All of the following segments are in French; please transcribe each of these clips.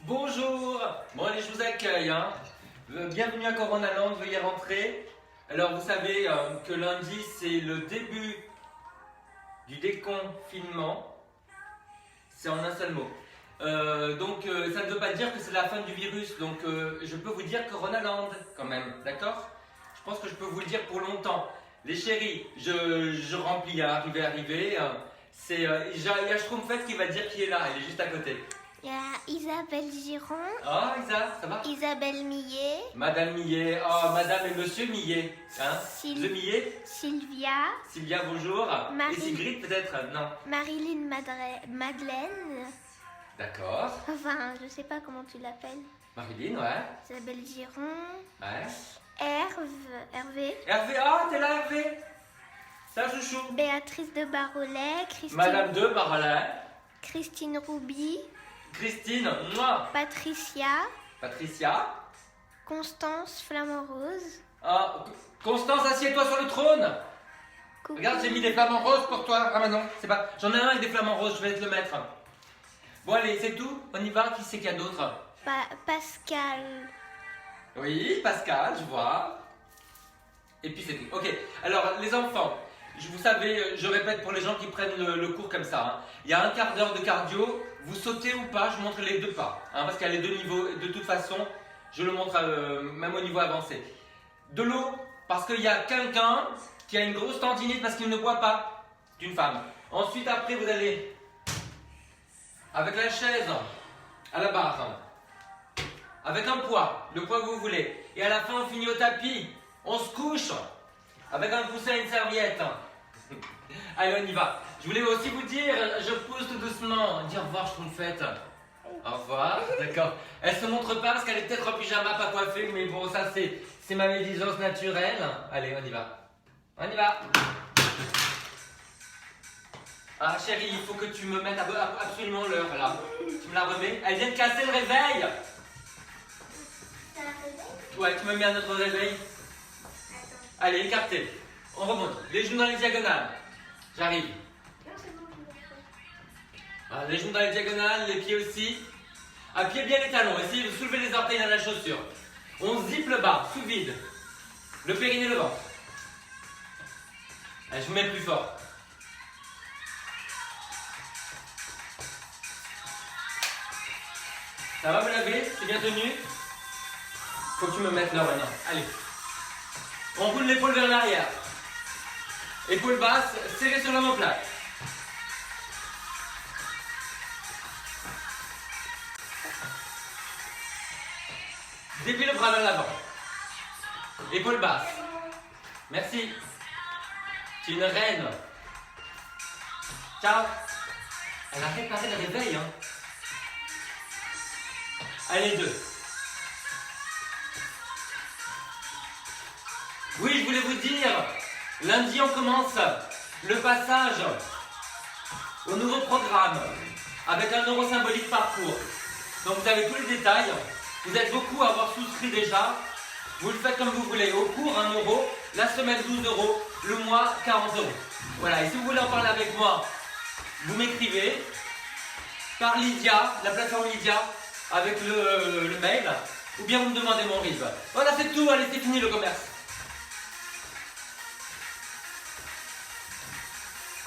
Bonjour. Bon allez, je vous accueille. Bienvenue à Coronaland, veuillez rentrer. Alors vous savez que lundi c'est le début du déconfinement. C'est en un seul mot. Donc ça ne veut pas dire que c'est la fin du virus. Donc je peux vous dire Coronaland quand même, d'accord? Je pense que je peux vous le dire pour longtemps. Les chéris, je remplis à arriver. Il y a Schtroumpfette qui va dire qui est là, elle est juste à côté. Il y a Isabelle Giron. Ah Isa, ça va? Isabelle Millet. Madame Millet, oh Madame et Monsieur Millet. Hein? The Millet. Sylvia. Sylvia, bonjour. Et Sigrid peut-être? Non. Marilyn Madeleine. D'accord. Enfin, je sais pas comment tu l'appelles. Marilyn, ouais. Isabelle Giron. Ouais. Hervé. Hervé, ah t'es là Hervé? Ça chouchou. Béatrice de Barolet. Madame de Barolet. Christine Rouby. Christine, moi. Patricia. Patricia. Constance Flamand Rose. Ah, Constance, assieds-toi sur le trône. Coucou. Regarde, j'ai mis des flamants roses pour toi. Ah bah non, c'est pas. J'en ai un avec des flamants roses, je vais te le mettre. Bon allez, c'est tout. On y va. Qui c'est qu'il y a d'autre? Pascal. Oui, Pascal, je vois. Et puis c'est tout. Ok, alors les enfants, vous savez, je répète pour les gens qui prennent le cours comme ça. Il y a un quart d'heure de cardio, vous sautez ou pas, je montre les deux pas. Parce qu'il y a les deux niveaux, de toute façon, je le montre même au niveau avancé. De l'eau, parce qu'il y a quelqu'un qui a une grosse tendinite parce qu'il ne boit pas, d'une femme. Ensuite, après, vous allez avec la chaise à la barre. Avec un poids, le poids que vous voulez. Et à la fin, on finit au tapis. On se couche. Avec un coussin et une serviette. Allez, on y va. Je voulais aussi vous dire, je pousse tout doucement. Dis au revoir, Schtroumpfette. Au revoir, d'accord. Elle se montre pas parce qu'elle est peut-être en pyjama, pas coiffée. Mais bon, ça, c'est ma médisance naturelle. Allez, on y va. On y va. Ah, chérie, il faut que tu me mettes absolument l'heure, là. Tu me la remets? Elle vient de casser le réveil. Ouais, tu me mets à notre réveil. Allez, écartez. On remonte. Les genoux dans les diagonales. J'arrive. Voilà, les genoux dans les diagonales, les pieds aussi. Appuyez bien les talons. Essayez de soulever les orteils dans la chaussure. On zippe le bas, sous vide. Le périnée, le ventre. Allez, je vous mets plus fort. Ça va, vous l'avez? C'est bien tenu? Faut que tu me mettes là maintenant. Allez. On roule l'épaule vers l'arrière. Épaule basse, serrée sur l'omoplate. Déplie le bras vers l'avant. Épaule basse. Merci. Tu es une reine. Ciao. Elle a réparé le réveil, hein. Allez, deux. Oui, je voulais vous dire, lundi on commence le passage au nouveau programme avec un euro symbolique parcours. Donc vous avez tous les détails, vous êtes beaucoup à avoir souscrit déjà, vous le faites comme vous voulez, au cours 1 euro, la semaine 12 euros, le mois 40 euros. Voilà, et si vous voulez en parler avec moi, vous m'écrivez par Lydia, la plateforme Lydia, avec le mail, ou bien vous me demandez mon RIB. Voilà, c'est tout, allez, c'est fini le commerce.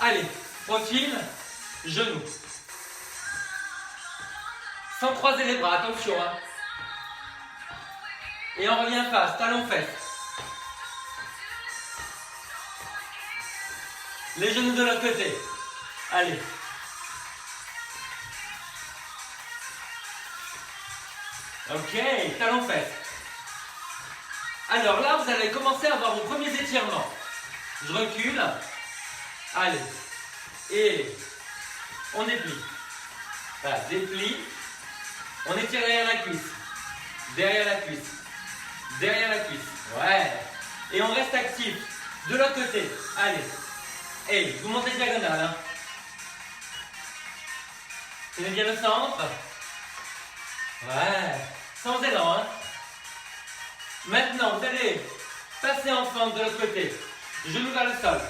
Allez, profil, genou. Sans croiser les bras, attention. Et on revient face, talon fesse. Les genoux de l'autre côté. Allez. Ok, talon fesse. Alors là, vous allez commencer à avoir vos premiers étirements. Je recule. Allez, et on déplie. Voilà, déplie. On étire derrière la cuisse. Derrière la cuisse. Derrière la cuisse. Ouais. Et on reste actif. De l'autre côté. Allez. Et vous montez diagonale. Tenez bien le centre. Ouais. Sans élan. Maintenant, vous allez passer en fente de l'autre côté. Genou vers le sol.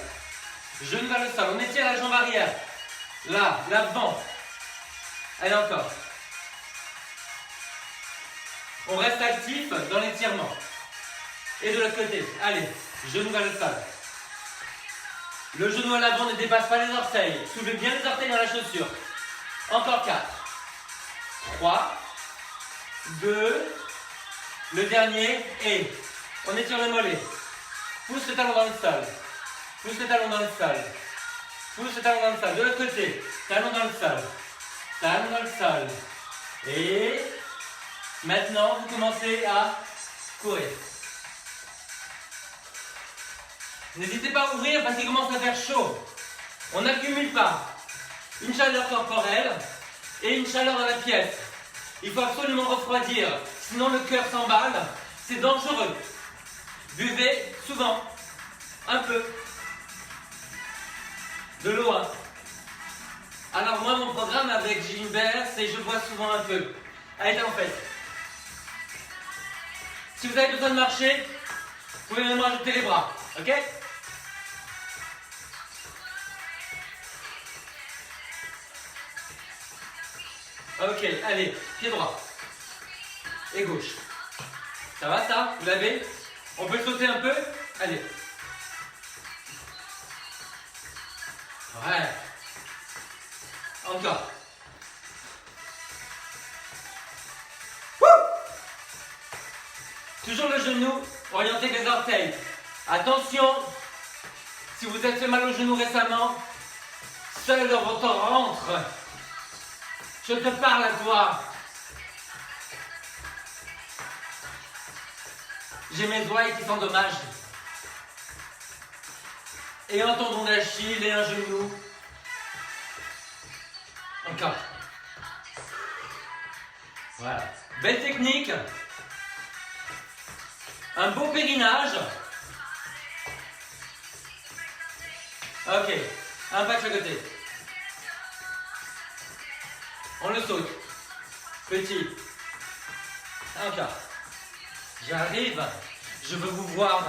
Genou vers le sol. On étire la jambe arrière. Là, l'avant. Allez, encore. On reste actif dans l'étirement. Et de l'autre côté. Allez, genou vers le sol. Le genou à l'avant ne dépasse pas les orteils. Soulevez bien les orteils dans la chaussure. Encore 4. 3. 2. Le dernier. Et on étire le mollet. Pousse le talon dans le sol. Pousse le talon dans le sol. Pousse le talon dans le sol. De l'autre côté. Talon dans le sol. Talon dans le sol. Et maintenant, vous commencez à courir. N'hésitez pas à ouvrir parce qu'il commence à faire chaud. On n'accumule pas une chaleur corporelle et une chaleur dans la pièce. Il faut absolument refroidir, sinon le cœur s'emballe. C'est dangereux. Buvez souvent, un peu, de l'eau. Alors moi, mon programme avec Gilbert, c'est je bois souvent un peu. Allez, en fait. Si vous avez besoin de marcher, vous pouvez même rajouter les bras, ok? Ok, allez, pied droit et gauche. Ça va ça? Vous l'avez? On peut sauter un peu? Allez. Ouais. Encore. Wouh! Toujours le genou orienté vers les orteils. Attention, si vous êtes fait mal au genou récemment, seul votre rentre. Je te parle à toi. J'ai mes doigts qui s'endommagent. Et un tendon d'Achille et un genou. Encore. Voilà. Belle technique. Un beau périnage. Ok. Un pas de chaque côté. On le saute. Petit. Encore. J'arrive. Je veux vous voir.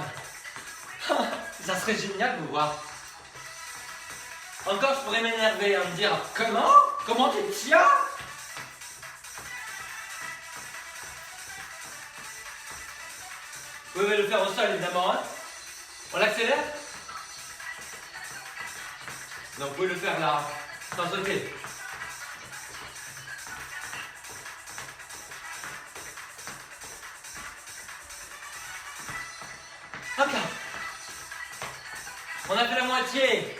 Ça serait génial de vous voir. Encore, je pourrais m'énerver, me dire comment? Comment tu tiens? Vous pouvez le faire au sol, évidemment. Hein? On l'accélère? Donc, vous pouvez le faire là, sans sauter. Encore. On a fait la moitié.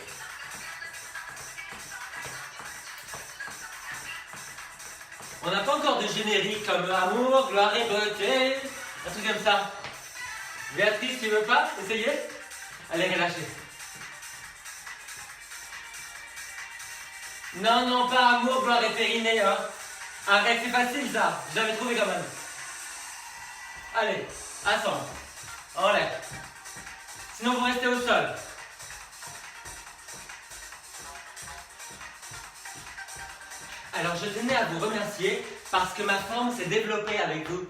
On n'a pas encore de générique comme amour, gloire et beauté. Un truc comme ça. Béatrice, tu veux pas essayer? Allez, relâchez. Non, non, pas amour, gloire et périnée. Hein. Arrête, c'est facile ça. J'avais trouvé quand même. Allez, assemble. Enlève. Sinon, vous restez au sol. Alors, je tenais à vous remercier parce que ma forme s'est développée avec vous.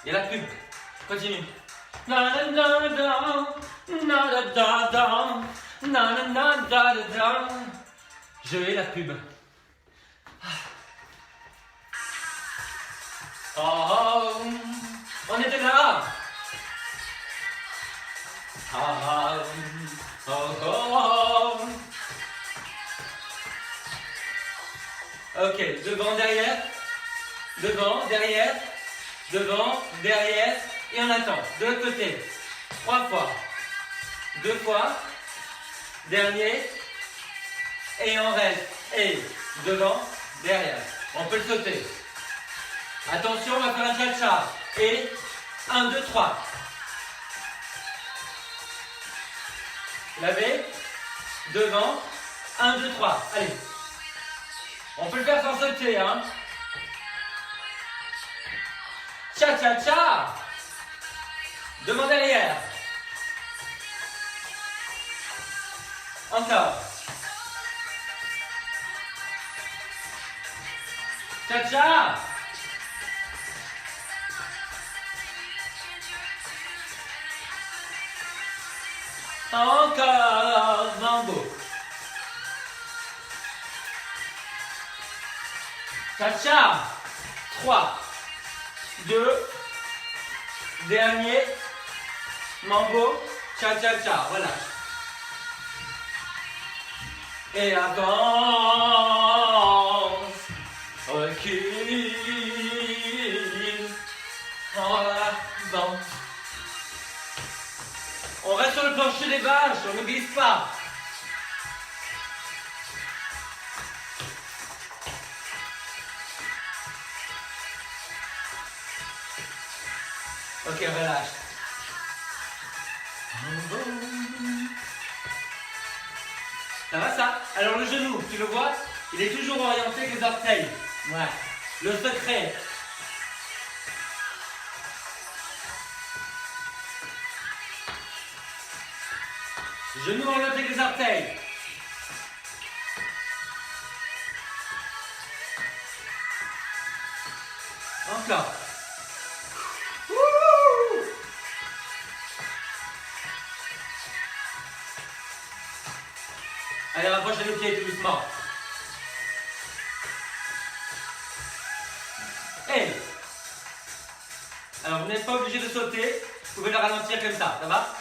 Il y a la pub. Continue. Je hais la pub. Oh, on était là. Ok, devant, derrière, devant, derrière, devant, derrière, et on attend. De l'autre côté, 3 fois, 2 fois, dernier, et on reste. Et devant, derrière. On peut le sauter. Attention, on va faire un cha-cha. Et 1, 2, 3. Lavez, devant, 1, 2, 3. Allez. On peut le faire sans sauter, hein. Cha-cha-cha. Devant, derrière. Encore. Cha-cha. Encore. Mambo. Cha-cha. 3, 2, dernier. Mambo. Cha-cha-cha. Relâche. Et avance. Recule. En avant. On reste sur le plancher des vaches, on ne glisse pas. Ok, relâche. Ça va ça? Alors le genou, tu le vois? Il est toujours orienté avec les orteils. Ouais. Le secret. Genou orienté avec les orteils. Encore. Wouhou! Allez, rapprochez les pieds tout doucement. Hey! Alors, vous n'êtes pas obligé de sauter. Vous pouvez le ralentir comme ça va?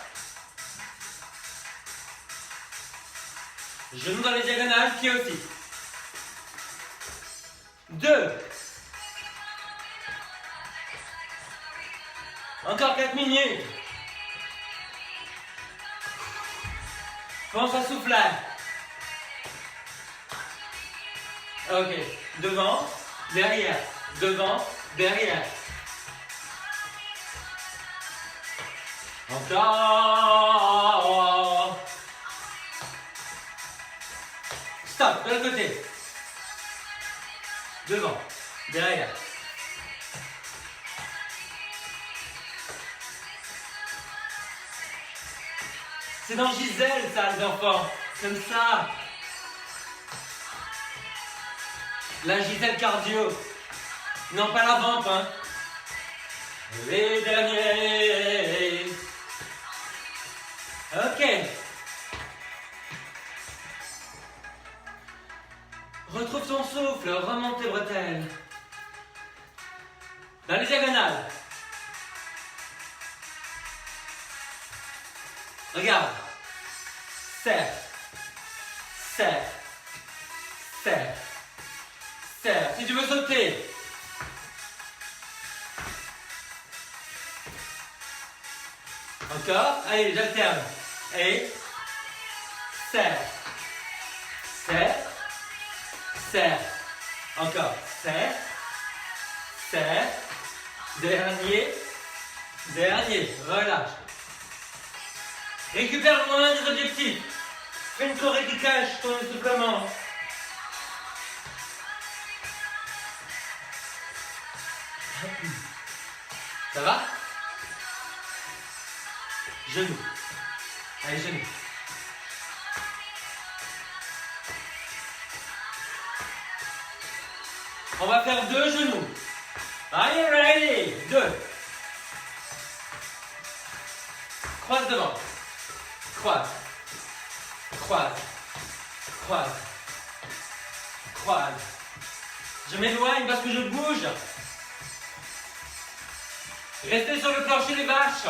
Genoux dans les diagonales, pieds aussi. 2. Encore 4 minutes. Pense à souffler. Ok. Devant, derrière. Devant, derrière. Encore. Stop, de l'autre côté. Devant, derrière. C'est dans Gisèle, ça, les enfants. Comme ça. La Gisèle cardio. Non, pas la vente, hein. Les derniers. Ok. Retrouve ton souffle, remonte tes bretelles. Dans les diagonales. Regarde. Serre. Serre. Serre. Serre. Si tu veux sauter. Encore. Allez, j'alterne. Et. Serre. Serre. Serre. Encore. Serre. Serre. Dernier. Dernier. Relâche. Récupère loin des objectifs. Fais une choré qui cache ton essoufflement. Ça va? Genoux. Allez, genoux. On va faire 2 genoux. Are you ready? 2. Croise devant. Croise. Croise. Croise. Croise. Je m'éloigne parce que je bouge. Restez sur le plancher des vaches.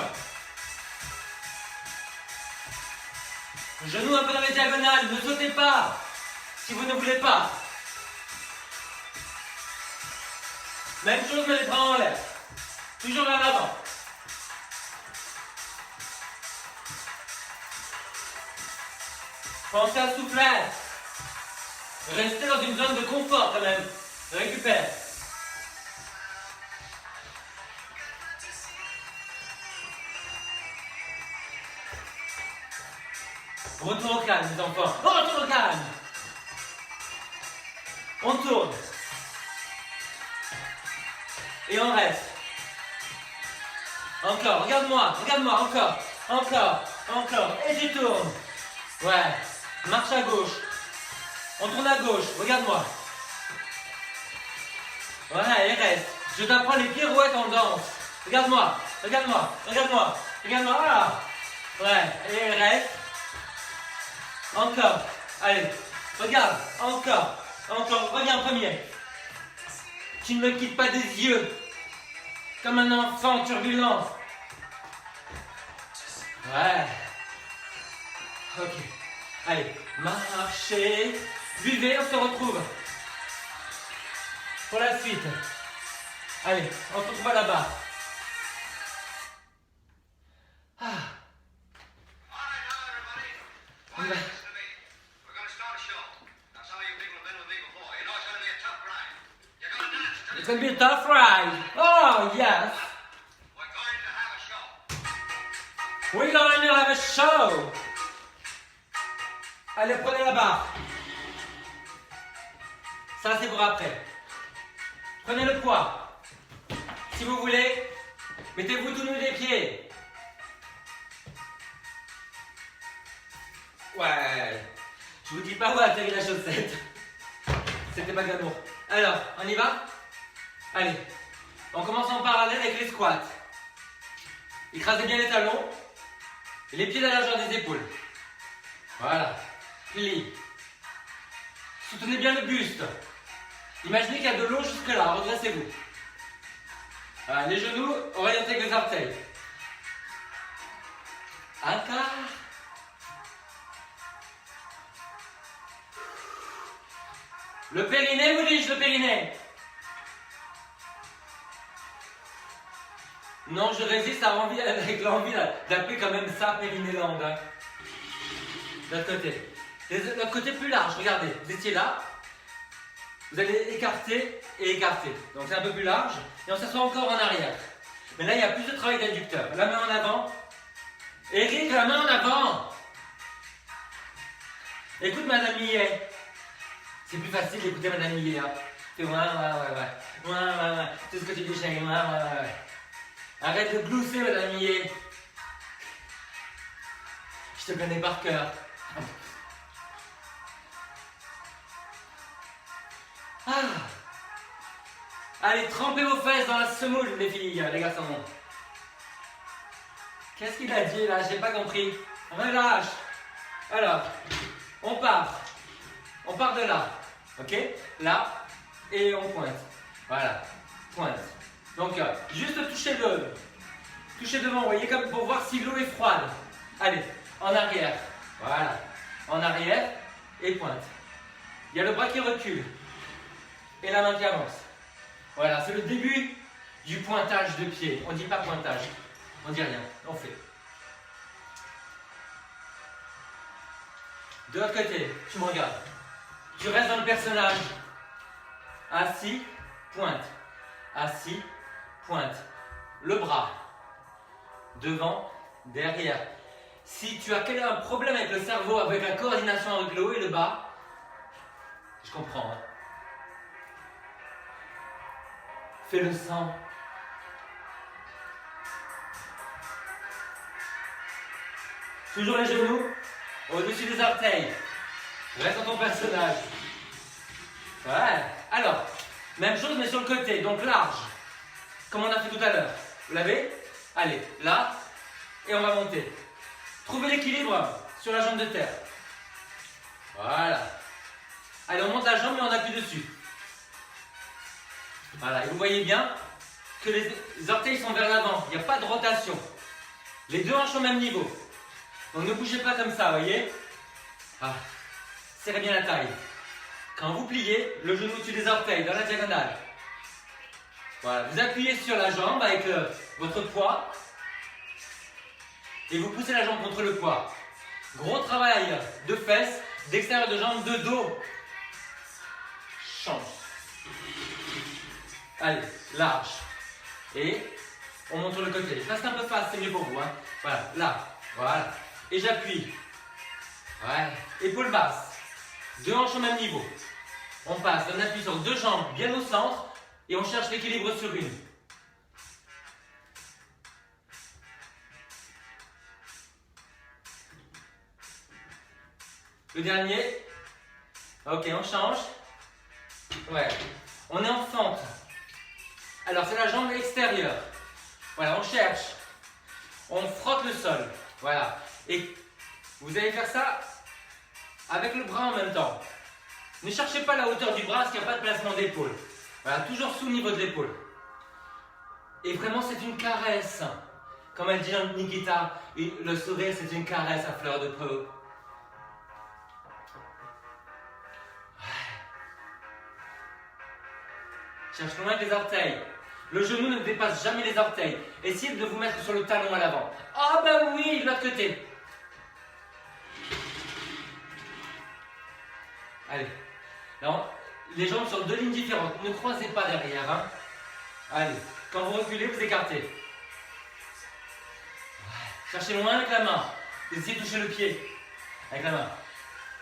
Genoux un peu dans les diagonales. Ne sautez pas si vous ne voulez pas. Même chose, mais les bras en l'air. Toujours vers l'avant. Pensez à souffler. Restez dans une zone de confort quand même. Récupère. Retour au calme, les enfants. Retour au calme. On tourne. Et on reste. Encore, regarde-moi, encore. Encore. Et tu tournes. Ouais. Marche à gauche. On tourne à gauche, regarde-moi. Voilà, et reste. Je t'apprends les pirouettes en danse. Regarde-moi. Voilà. Ouais, et reste. Encore. Allez, regarde. Encore. Reviens premier. Tu ne me quittes pas des yeux. Comme un enfant turbulent. Ouais. Ok. Allez, marchez. Buvez, on se retrouve. Pour la suite. Allez, on se retrouve là-bas. Ah. On va. It's gonna be a tough ride. Oh, yes. We're going to have a show. Allez, prenez la barre. Ça, c'est pour après. Prenez le poids. Si vous voulez, mettez-vous tout nu des pieds. Ouais. Je vous dis pas où atterrir la chaussette. C'était pas glamour. Alors, on y va? Allez. On commence en parallèle avec les squats. Écrasez bien les talons. Et les pieds à la largeur des épaules. Voilà. Plie. Soutenez bien le buste. Imaginez qu'il y a de l'eau jusque là. Redressez-vous. Voilà, les genoux orientés avec les orteils. Un quart. Le périnée, vous dis-je, le périnée. Non, je résiste avec l'envie d'appeler quand même ça Périnéland. Hein. De l'autre côté. L'autre côté plus large, regardez. Vous étiez là. Vous allez écarter et écarter. Donc c'est un peu plus large. Et on s'assoit encore en arrière. Mais là, il y a plus de travail d'adducteur. La main en avant. Eric, la main en avant. Écoute Madame Millet. C'est plus facile d'écouter Madame Millet. Hein. C'est ouais. Tout ce que tu dis, chérie. Ouais. Arrête de glousser, Madame Millet. Je te connais par cœur. Ah. Allez, trempez vos fesses dans la semoule, les filles, les garçons. Qu'est-ce qu'il a dit là? J'ai pas compris. Relâche. Alors, on part. On part de là. Ok? Là. Et on pointe. Voilà. Pointe. Donc, juste toucher devant, vous voyez, comme pour voir si l'eau est froide. Allez, en arrière. Voilà. En arrière et pointe. Il y a le bras qui recule. Et la main qui avance. Voilà, c'est le début du pointage de pied. On ne dit pas pointage. On ne dit rien. On fait. De l'autre côté, tu me regardes. Tu restes dans le personnage. Assis, pointe. Assis, pointe. Le bras. Devant, derrière. Si tu as un problème avec le cerveau, avec la coordination avec le haut et le bas, je comprends. Hein. Fais le sang. Toujours les genoux au-dessus des orteils. Reste dans ton personnage. Ouais. Alors, même chose mais sur le côté, donc large. Comme on a fait tout à l'heure. Vous l'avez? Allez, là. Et on va monter. Trouvez l'équilibre sur la jambe de terre. Voilà. Allez, on monte la jambe et on appuie dessus. Voilà, et vous voyez bien que les orteils sont vers l'avant. Il n'y a pas de rotation. Les deux hanches au même niveau. Donc ne bougez pas comme ça, vous voyez? Ah. Serrez bien la taille. Quand vous pliez, le genou au-dessus des orteils, dans la diagonale. Voilà, vous appuyez sur la jambe avec votre poids. Et vous poussez la jambe contre le poids. Gros travail de fesses, d'extérieur de jambe, de dos. Change. Allez, large. Et on monte sur le côté. Reste un peu face, c'est mieux pour vous. Hein. Voilà, là. Voilà. Et j'appuie. Ouais. Épaule basse. Deux hanches au même niveau. On passe, on appuie sur deux jambes bien au centre et on cherche l'équilibre sur une. Le dernier. Ok, on change. Ouais. On est en fente. Alors, c'est la jambe extérieure. Voilà, on cherche. On frotte le sol. Voilà. Et vous allez faire ça avec le bras en même temps. Ne cherchez pas la hauteur du bras parce qu'il n'y a pas de placement d'épaule. Voilà. Voilà, toujours sous le niveau de l'épaule. Et vraiment, c'est une caresse. Comme elle dit Nikita, le sourire, c'est une caresse à fleur de peau. Cherche loin avec les orteils. Le genou ne dépasse jamais les orteils. Essayez de vous mettre sur le talon à l'avant. Ah ben oui, de l'autre côté. Allez. Non, les jambes sur deux lignes différentes. Ne croisez pas derrière. Hein. Allez. Quand vous reculez, vous écartez. Cherchez loin avec la main. Essayez de toucher le pied. Avec la main.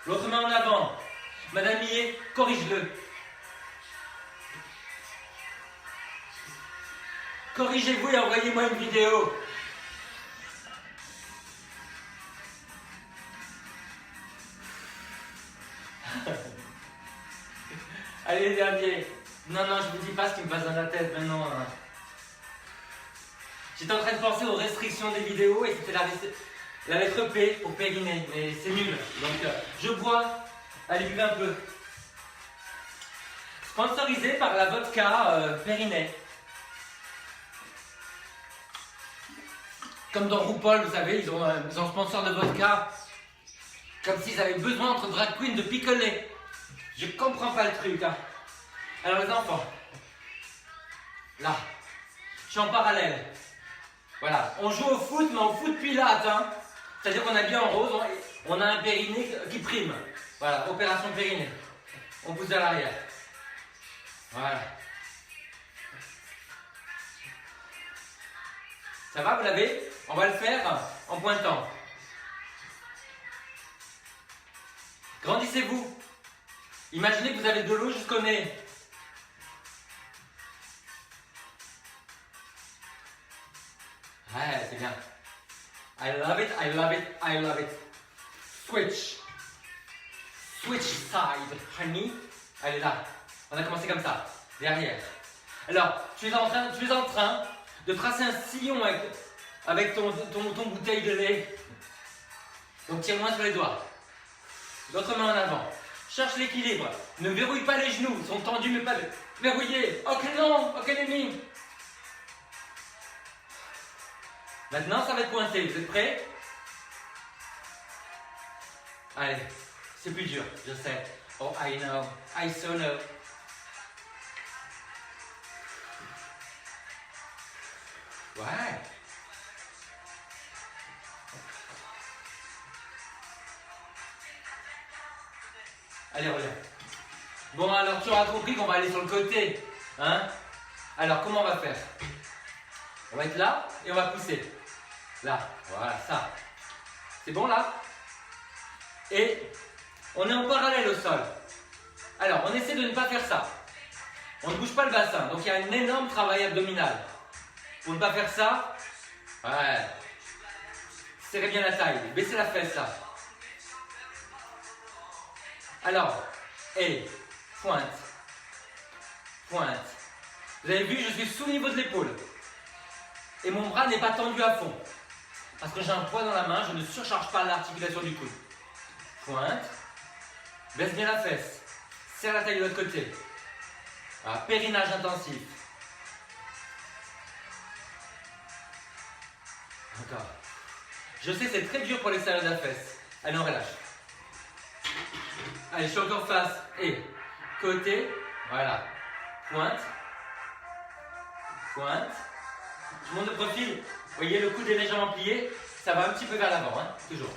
L'autre main en avant. Madame Millet, corrige-le. Corrigez-vous et envoyez-moi une vidéo. Allez, dernier. Non, je vous dis pas ce qui me passe dans la tête maintenant. J'étais en train de penser aux restrictions des vidéos et c'était la lettre P pour périnée, mais c'est nul. Donc, je bois. Allez, buvez un peu. Sponsorisé par la vodka Périnée. Comme dans RuPaul, vous savez, ils ont un sponsor de vodka. Comme s'ils avaient besoin entre drag queens de picoler. Je comprends pas le truc. Hein. Alors les enfants, là, je suis en parallèle. Voilà, on joue au foot, mais au foot pilate. Hein. C'est-à-dire qu'on habille en rose, on a un périnée qui prime. Voilà, opération périnée. On pousse vers l'arrière. Voilà. Ça va, vous l'avez? On va le faire en pointant. Grandissez-vous. Imaginez que vous avez de l'eau jusqu'au nez. Ouais, c'est bien. I love it, I love it, I love it. Switch. Switch side, honey. Allez là. On a commencé comme ça. Derrière. Alors, tu es en train de tracer un sillon avec ton bouteille de lait. Donc tiens-moi sur les doigts. L'autre main en avant. Cherche l'équilibre. Ne verrouille pas les genoux. Ils sont tendus mais pas verrouillés. Ok non, ok l'ennemi. Maintenant ça va être pointé. Vous êtes prêts? Allez, c'est plus dur, je sais. Oh, I know. I so know. Ouais. Allez, reviens. Bon, alors tu auras compris qu'on va aller sur le côté. Hein? Alors, comment on va faire? On va être là et on va pousser. Là, voilà, ça. C'est bon là? Et on est en parallèle au sol. Alors, on essaie de ne pas faire ça. On ne bouge pas le bassin. Donc, il y a un énorme travail abdominal. Pour ne pas faire ça, ouais. Serrez bien la taille. Baissez la fesse là. Alors, et pointe. Pointe. Vous avez vu, je suis sous le niveau de l'épaule. Et mon bras n'est pas tendu à fond. Parce que j'ai un poids dans la main, je ne surcharge pas l'articulation du coude. Pointe. Baisse bien la fesse. Serre la taille de l'autre côté. Voilà, périnage intensif. Encore. Je sais, c'est très dur pour l'extérieur de la fesse. Allez, on relâche. Allez, je suis encore face. Et côté. Voilà. Pointe. Pointe. Je monte de profil. Vous voyez, le coude est légèrement plié. Ça va un petit peu vers l'avant, hein, toujours.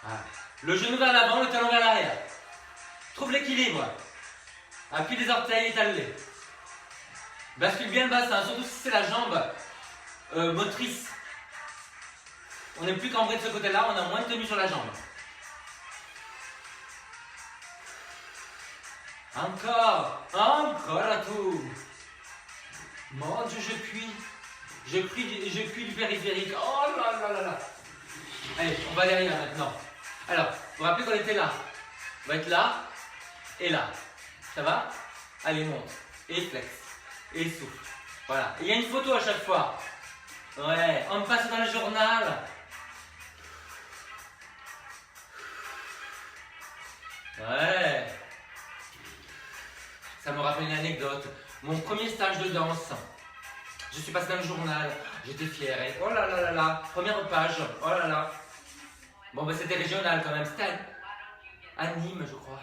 Voilà. Le genou vers l'avant, le talon vers l'arrière. Trouve l'équilibre. Appuie les orteils, étale-les. Bascule bien le bassin, surtout si c'est la jambe motrice. On n'est plus cambré de ce côté-là, on a moins de tenue sur la jambe. Encore à tout. Mon Dieu, je cuis du périphérique. Oh là là là là. Allez, on va derrière maintenant. Alors, vous vous rappelez qu'on était là. On va être là et là. Ça va? Allez, monte. Et flex. Et souffle. Voilà. Il y a une photo à chaque fois. Ouais, on me passe dans le journal. Ouais. Ça me rappelle rappeler une anecdote. Mon premier stage de danse. Je suis passé dans le journal, j'étais fière. Et oh là là là là, première page, oh là là. Bon, ben c'était régional quand même, c'était à Nîmes, je crois.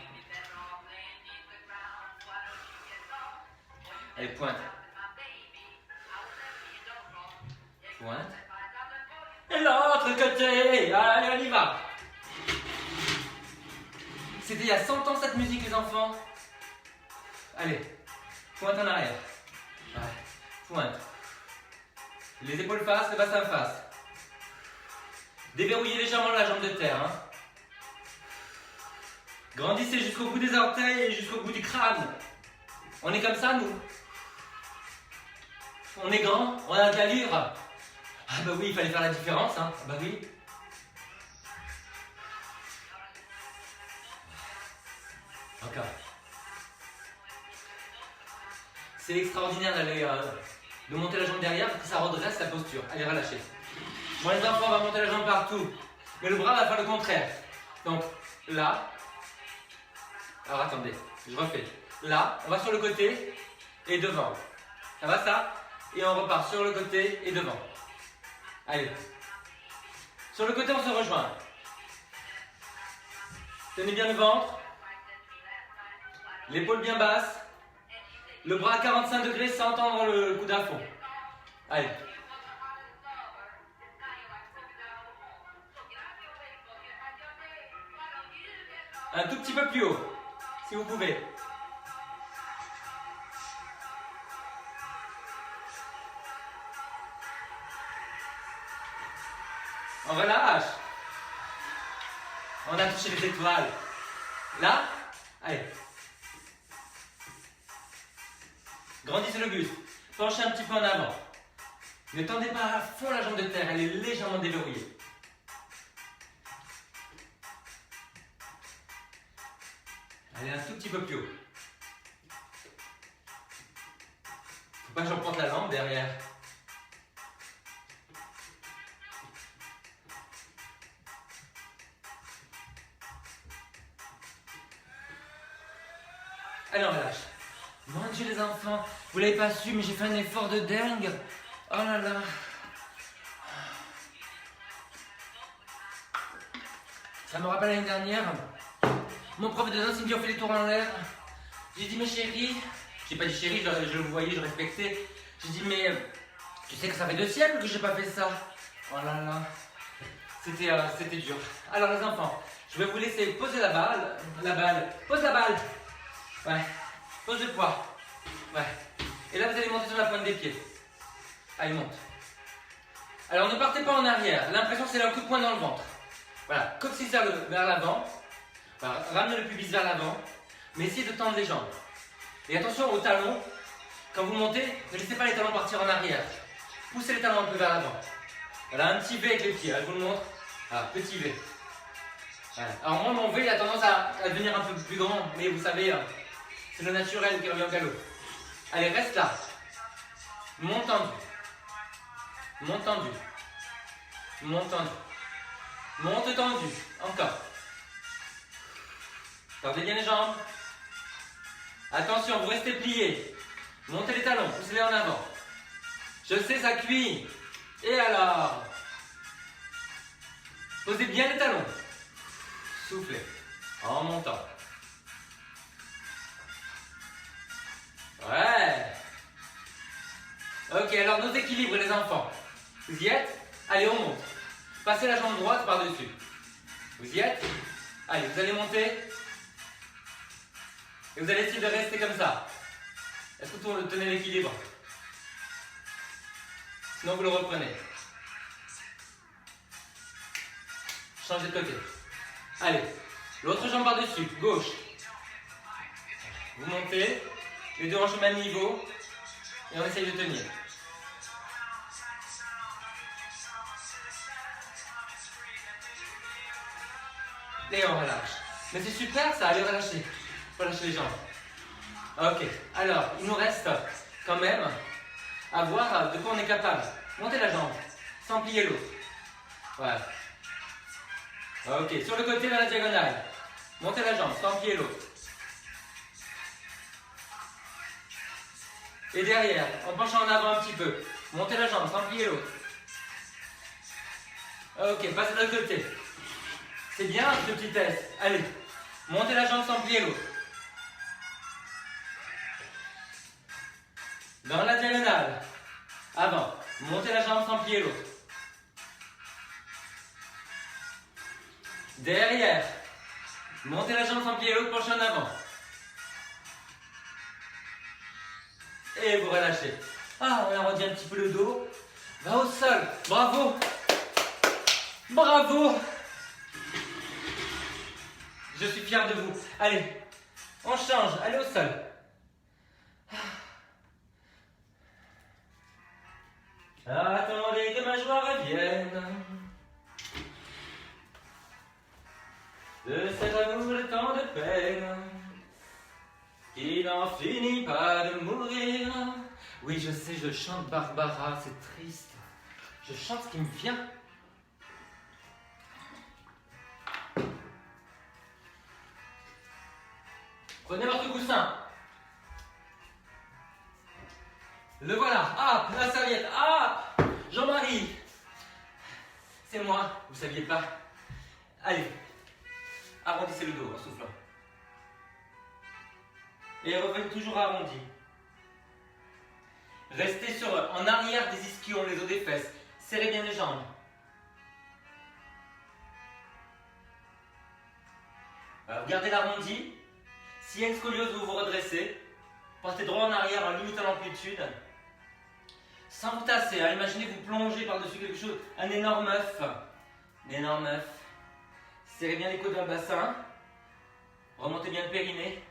Allez, pointe. Pointe. Et l'autre côté, allez, on y va. C'était il y a 100 ans cette musique, les enfants. Allez, pointe en arrière. Ouais. Pointe. Les épaules face, le bassin face. Déverrouillez légèrement la jambe de terre. Hein. Grandissez jusqu'au bout des orteils et jusqu'au bout du crâne. On est comme ça, nous. On est grand, on a de l'allure. Ah bah oui, il fallait faire la différence. Hein. Bah oui. Encore. C'est extraordinaire d'aller de monter la jambe derrière parce que ça redresse la posture. Allez, relâchez. Bon, les enfants, on va monter la jambe partout. Mais le bras va faire le contraire. Donc, là. Alors, attendez, je refais. Là, on va sur le côté et devant. Ça va, ça? Et on repart sur le côté et devant. Allez. Sur le côté, on se rejoint. Tenez bien le ventre. L'épaule bien basse. Le bras à 45 degrés sans tendre le coude à fond. Allez. Un tout petit peu plus haut, si vous pouvez. On relâche. On a touché les étoiles. Là, allez. Grandissez le buste. Penchez un petit peu en avant. Ne tendez pas à fond la jambe de terre, elle est légèrement déverrouillée. Allez, un tout petit peu plus haut. Faut pas que j'emporte la lampe derrière. Allez, on relâche. Mon Dieu, les enfants, vous l'avez pas su, mais j'ai fait un effort de dingue. Oh là là. Ça me rappelle l'année dernière. Mon prof de danse, il me dit on fait les tours en l'air. J'ai dit mais chérie, j'ai pas dit chérie, je le voyais, je respectais. J'ai dit mais tu sais que ça fait 2 siècles que j'ai pas fait ça. Oh là là, c'était dur. Alors les enfants, je vais vous laisser poser la balle, pose la balle. Ouais, pose le poids. Ouais. Et là vous allez monter sur la pointe des pieds. Allez, monte. Alors ne partez pas en arrière. L'impression c'est un coup de poing dans le ventre. Voilà, coccyx vers l'avant. Voilà, ramenez le pubis vers l'avant, mais essayez de tendre les jambes. Et attention aux talons, quand vous montez, ne laissez pas les talons partir en arrière. Poussez les talons un peu vers l'avant. Voilà, un petit V avec les pieds, là, je vous le montre. Voilà, petit V. Voilà. Alors moi, mon V, il a tendance à devenir un peu plus grand, mais vous savez, c'est le naturel qui revient au galop. Allez, reste là. Monte tendu. Monte tendu. Monte tendu. Monte tendu. Encore. Tendez bien les jambes. Attention, vous restez pliés. Montez les talons, poussez-les en avant. Je sais, ça cuit. Et alors? Posez bien les talons. Soufflez. En montant. Ouais. Ok, alors nos équilibres les enfants. Vous y êtes? Allez, on monte. Passez la jambe droite par-dessus. Vous y êtes? Allez, vous allez monter. Et vous allez essayer de rester comme ça. Est-ce que vous tenez l'équilibre? Sinon, vous le reprenez. Changez de côté. Allez, l'autre jambe par-dessus, gauche. Vous montez, les deux hanches au même niveau, et on essaye de tenir. Et on relâche. Mais c'est super ça, allez relâcher. Relâchez les jambes. Ok, alors il nous reste quand même à voir de quoi on est capable. Montez la jambe, sans plier l'autre. Voilà. Ok, sur le côté vers la diagonale. Montez la jambe, sans plier l'autre. Et derrière, en penchant en avant un petit peu. Montez la jambe sans plier l'autre. Ok, passez de l'autre côté. C'est bien ce petit test. Allez, montez la jambe sans plier l'autre. Dans la diagonale. Avant. Montez la jambe sans plier l'autre. Derrière. Montez la jambe sans plier l'autre, penchez en avant. Et vous relâchez. Ah, on arrondit un petit peu le dos. Va au sol. Bravo. Bravo. Je suis fier de vous. Allez, on change. Allez au sol. Attendez que ma joie revienne. De cet amour de tant de peine qui n'en finit pas de mourir. Oui, je sais, je chante Barbara, c'est triste. Je chante ce qui me vient. Prenez votre coussin. Le voilà. Hop, la serviette. Hop, Jean-Marie. C'est moi, vous saviez pas. Allez, arrondissez le dos en soufflant. Et revenez toujours arrondi. Restez en arrière des ischions, les os des fesses. Serrez bien les jambes. Alors, gardez l'arrondi. S'il y a une scoliose, vous vous redressez. Portez droit en arrière en limitant l'amplitude. Sans vous tasser. Hein. Imaginez vous plonger par-dessus quelque chose. Un énorme œuf. Un énorme œuf. Serrez bien les côtes dans le bassin. Remontez bien le périnée.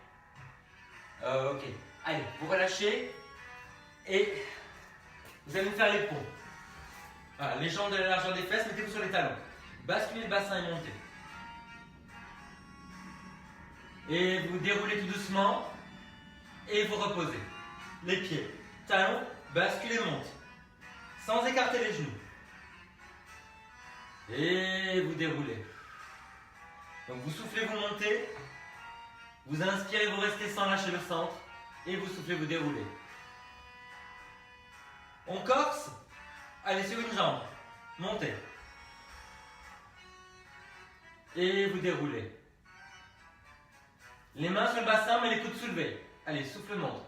Ok. Allez, vous relâchez. Et vous allez vous faire les pompes. Voilà, les jambes de la largeur des fesses, mettez-vous sur les talons. Basculez le bassin et montez. Et vous déroulez tout doucement. Et vous reposez. Les pieds, talons, basculez, monte. Sans écarter les genoux. Et vous déroulez. Donc vous soufflez, vous montez. Vous inspirez, vous restez sans lâcher le centre. Et vous soufflez, vous déroulez. On corse. Allez sur une jambe. Montez. Et vous déroulez. Les mains sur le bassin, mais les coudes soulevés. Allez, souffle monte.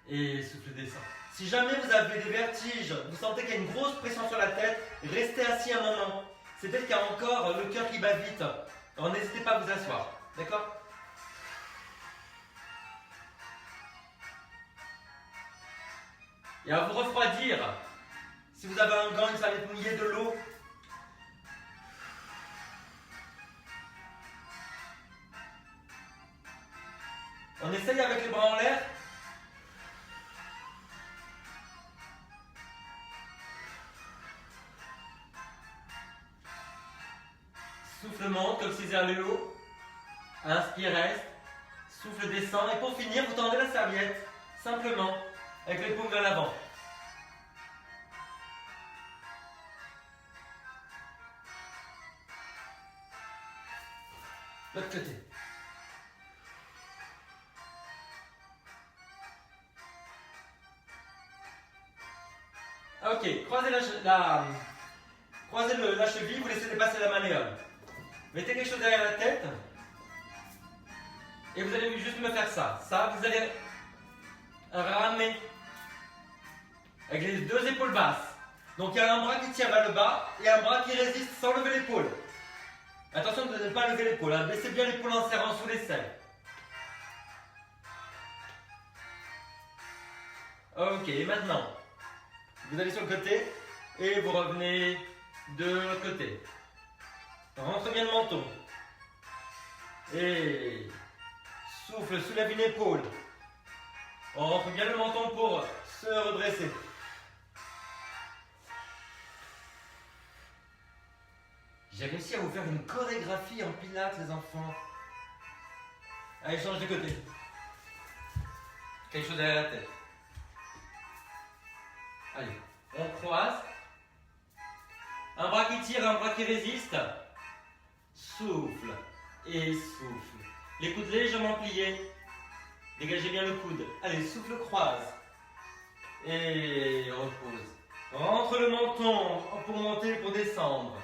Et souffle descend. Si jamais vous avez des vertiges, vous sentez qu'il y a une grosse pression sur la tête, restez assis un moment. C'est peut-être qu'il y a encore le cœur qui bat vite. Alors n'hésitez pas à vous asseoir. D'accord ? Et à vous refroidir, si vous avez un gant, une serviette mouillée, de l'eau. On essaye avec les bras en l'air. Souffle monte comme si vers le haut. Inspire, reste. Souffle descend. Et pour finir, vous tendez la serviette. Simplement. Avec les paumes vers l'avant. L'autre côté. Ok, croisez la cheville, vous laissez dépasser la manœuvre. Mettez quelque chose derrière la tête. Et vous allez juste me faire ça. Ça, vous allez ramener avec les deux épaules basses. Donc il y a un bras qui tient vers le bas et un bras qui résiste sans lever l'épaule. Attention de ne pas lever l'épaule, hein. Baissez bien l'épaule en serrant sous l'aisselle. Ok, et maintenant, vous allez sur le côté et vous revenez de l'autre côté. Rentrez bien le menton. Et souffle, soulève une épaule. On rentre bien le menton pour se redresser. J'ai réussi à vous faire une chorégraphie en pilates, les enfants. Allez, change de côté. Quelque chose derrière la tête. Allez, on croise. Un bras qui tire, un bras qui résiste. Souffle et souffle. Les coudes légèrement pliés. Dégagez bien le coude. Allez, souffle croise. Et repose. Rentre le menton pour monter, pour descendre.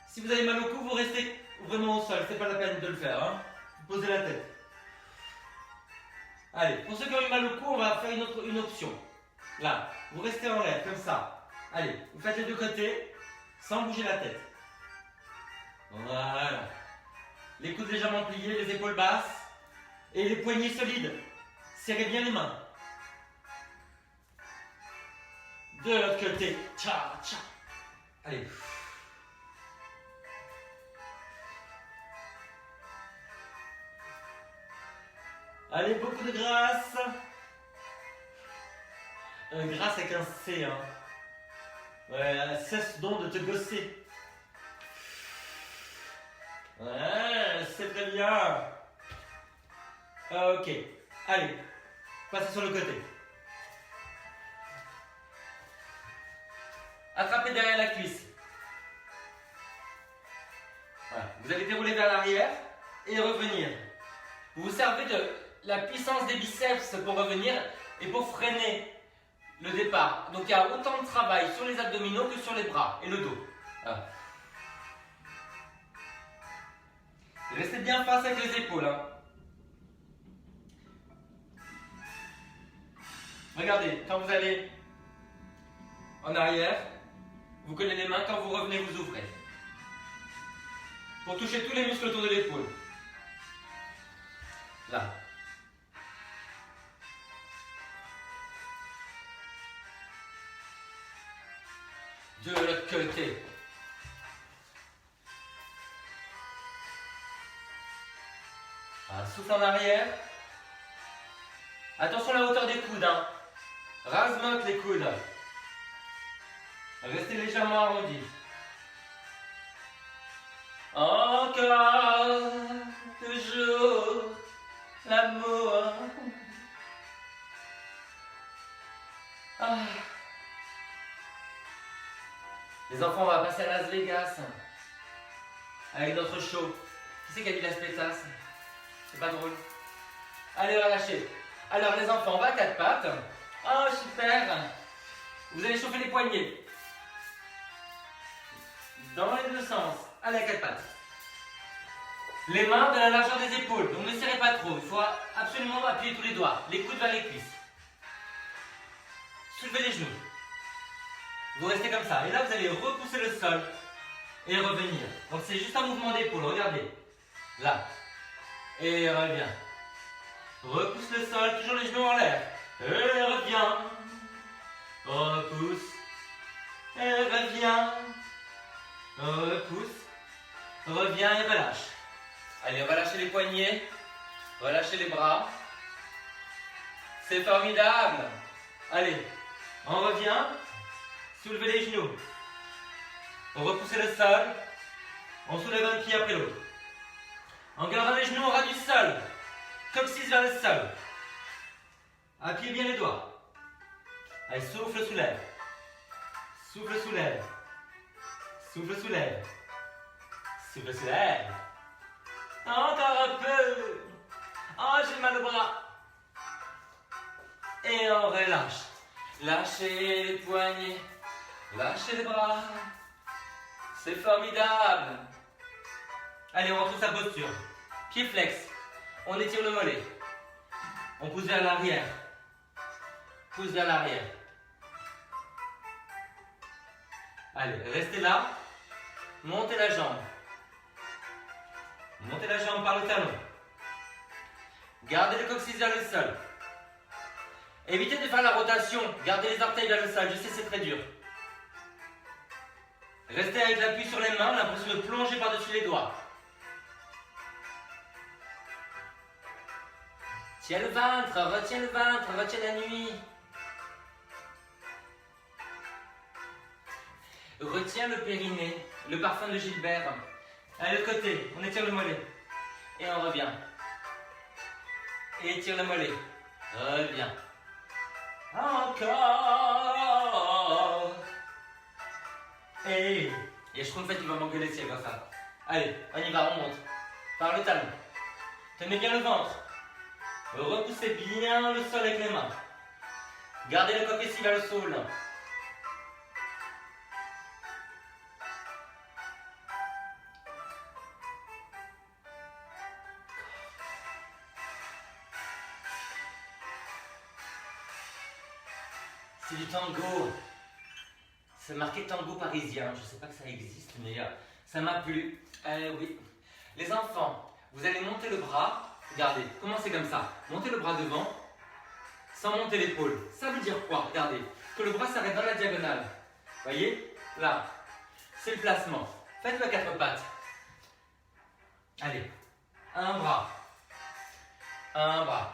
Si vous avez mal au cou, vous restez vraiment au sol. C'est pas la peine de le faire. Hein. Vous posez la tête. Allez, pour ceux qui ont eu mal au cou, on va faire une option. Là, vous restez en l'air, comme ça. Allez, vous faites les deux côtés, sans bouger la tête. Voilà. Les coudes légèrement pliés, les épaules basses. Et les poignets solides. Serrez bien les mains. De l'autre côté. Tcha, tcha. Allez. Allez, beaucoup de grâce. Grâce avec un C. Hein. Ouais, cesse donc de te gosser. Ouais, c'est très bien. Ok. Allez, passez sur le côté. Attrapez derrière la cuisse. Voilà. Vous allez dérouler vers l'arrière et revenir. Vous vous servez de la puissance des biceps pour revenir et pour freiner le départ. Donc il y a autant de travail sur les abdominaux que sur les bras et le dos. Voilà. Restez bien face avec les épaules. Hein. Regardez, quand vous allez en arrière, vous collez les mains, quand vous revenez, vous ouvrez. Pour toucher tous les muscles autour de l'épaule. Là. De l'autre côté. Un souffle en arrière. Attention à la hauteur des coudes. Hein. Rase-motte les coudes. Restez légèrement arrondi. Encore, toujours, l'amour. Ah. Les enfants, on va passer à Las Vegas avec notre show. Qui c'est qui a dit Las Vegas? C'est pas drôle. Allez, relâchez. Alors les enfants, on va à quatre pattes. Oh, super. Vous allez chauffer les poignets. Dans les deux sens. Allez, à quatre pattes. Les mains de la largeur des épaules. Donc ne serrez pas trop. Il faut absolument appuyer tous les doigts. Les coudes vers les cuisses. Soulevez les genoux. Vous restez comme ça. Et là, vous allez repousser le sol et revenir. Donc c'est juste un mouvement d'épaule. Regardez. Là. Et reviens. Repousse le sol. Toujours les genoux en l'air. Et reviens. Repousse. Et reviens. Repousse. Reviens et relâche. Allez, relâchez les poignets. Relâchez les bras. C'est formidable. Allez, on revient. Soulevez les genoux. On repousse le sol. On soulève un pied après l'autre. En gardant les genoux au ras du sol. Coccyx vers le sol. Appuyez bien les doigts. Allez, souffle, soulève. Souffle, soulève. Souffle, soulève. Souffle, soulève. Encore un peu. Oh, j'ai mal au bras. Et on relâche. Lâchez les poignets. Lâchez les bras. C'est formidable. Allez, on retrouve sa posture. Pied flex. On étire le mollet. On pousse vers l'arrière. Pousse vers l'arrière. Allez, restez là. Montez la jambe. Montez la jambe par le talon. Gardez le coccyx vers le sol. Évitez de faire la rotation. Gardez les orteils vers le sol. Je sais, c'est très dur. Restez avec l'appui sur les mains, l'impression de plonger par-dessus les doigts. Tiens le ventre, retiens la nuit. Retiens le périnée, le parfum de Gilbert. Allez, de côté, on étire le mollet. Et on revient. Et étire le mollet. Reviens. Encore. Et Schtroumpfette, il va m'engueuler si elle va ça. Allez, on y va, on monte. par le talon. Tenez bien le ventre. Repoussez bien le sol avec les mains. Gardez le coquille vers le sol. C'est du tango. C'est marqué tango parisien. Je ne sais pas que ça existe, mais ça m'a plu. Oui. Les enfants, vous allez monter le bras. Regardez, commencez comme ça. Montez le bras devant, sans monter l'épaule. Ça veut dire quoi? Regardez, que le bras s'arrête dans la diagonale. Voyez? Là. C'est le placement. Faites-le à quatre pattes. Allez. Un bras. Un bras.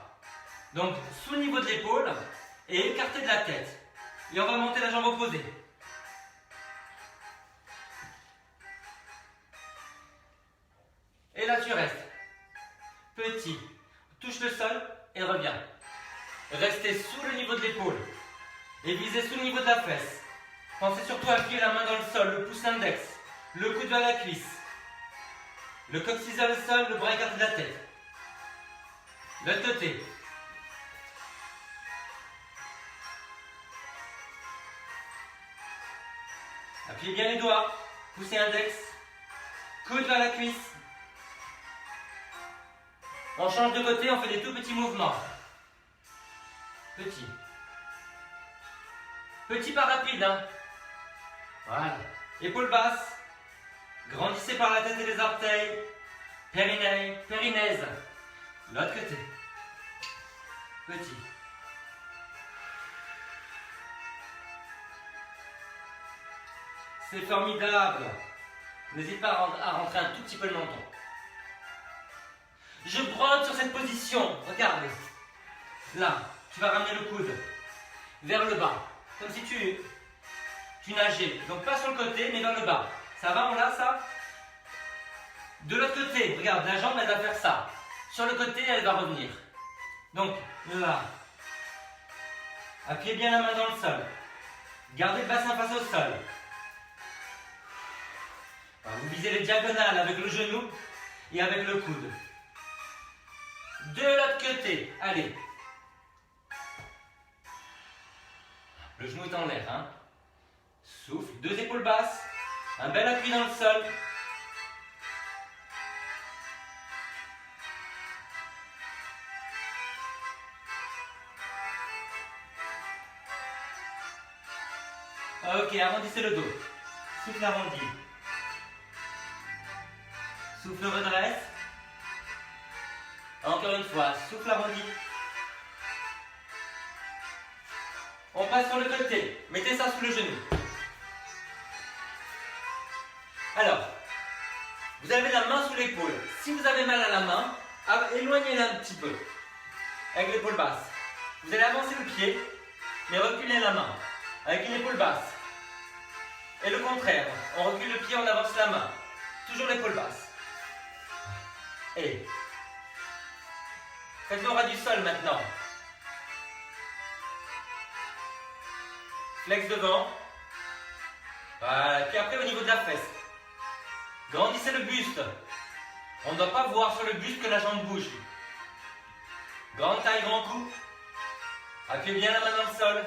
Donc, sous le niveau de l'épaule et écarté de la tête. Et on va monter la jambe opposée. Et là, tu restes. Petit. Touche le sol et reviens. Restez sous le niveau de l'épaule. Et visez sous le niveau de la fesse. Pensez surtout à appuyer la main dans le sol, le pouce index, le coude vers la cuisse. Le coccyx vers le sol, le bras écarté de la tête. De l'autre côté. Appuyez bien les doigts, poussez index, coude vers la cuisse. On change de côté, on fait des tout petits mouvements. Petit. Petit pas rapide, hein. Voilà. Épaules basses. Grandissez par la tête et les orteils. Périnée, périnèse. L'autre côté. Petit. C'est formidable. N'hésite pas à rentrer un tout petit peu le menton. Je brode sur cette position. Regarde. Là, tu vas ramener le coude vers le bas. Comme si tu nageais. Donc pas sur le côté, mais vers le bas. Ça va, on l'a, ça? De l'autre côté, regarde, la jambe, elle va faire ça. Sur le côté, elle va revenir. Donc, là. Appuyez bien la main dans le sol. Gardez le bassin face au sol. Vous visez les diagonales avec le genou et avec le coude. De l'autre côté, allez. Le genou est en l'air, hein. Souffle, deux épaules basses, un bel appui dans le sol. Ok, arrondissez le dos. Souffle arrondi. Souffle redresse. Encore une fois, souffle arrondi. On passe sur le côté. Mettez ça sous le genou. Alors, vous avez la main sous l'épaule. Si vous avez mal à la main, éloignez-la un petit peu. Avec l'épaule basse. Vous allez avancer le pied, mais reculez la main. Avec une épaule basse. Et le contraire. On recule le pied, on avance la main. Toujours l'épaule basse. Et faites le ras du sol maintenant. Flex devant. Voilà. Puis après au niveau de la fesse. Grandissez le buste. On ne doit pas voir sur le buste que la jambe bouge. Grande taille, grand cou. Appuyez bien la main dans le sol.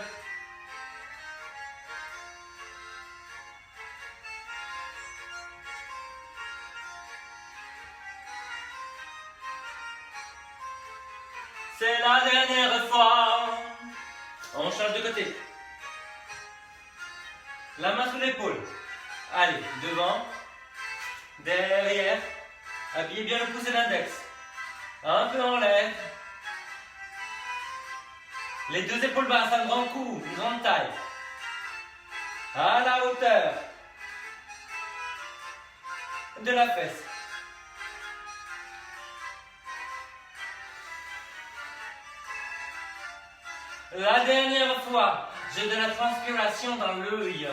C'est la dernière fois. On change de côté. La main sous l'épaule. Allez, devant, derrière. Appuyez bien le pouce et l'index. Un peu en l'air. Les deux épaules basses, un grand cou, une grande taille. À la hauteur de la fesse. La dernière fois, j'ai de la transpiration dans l'œil.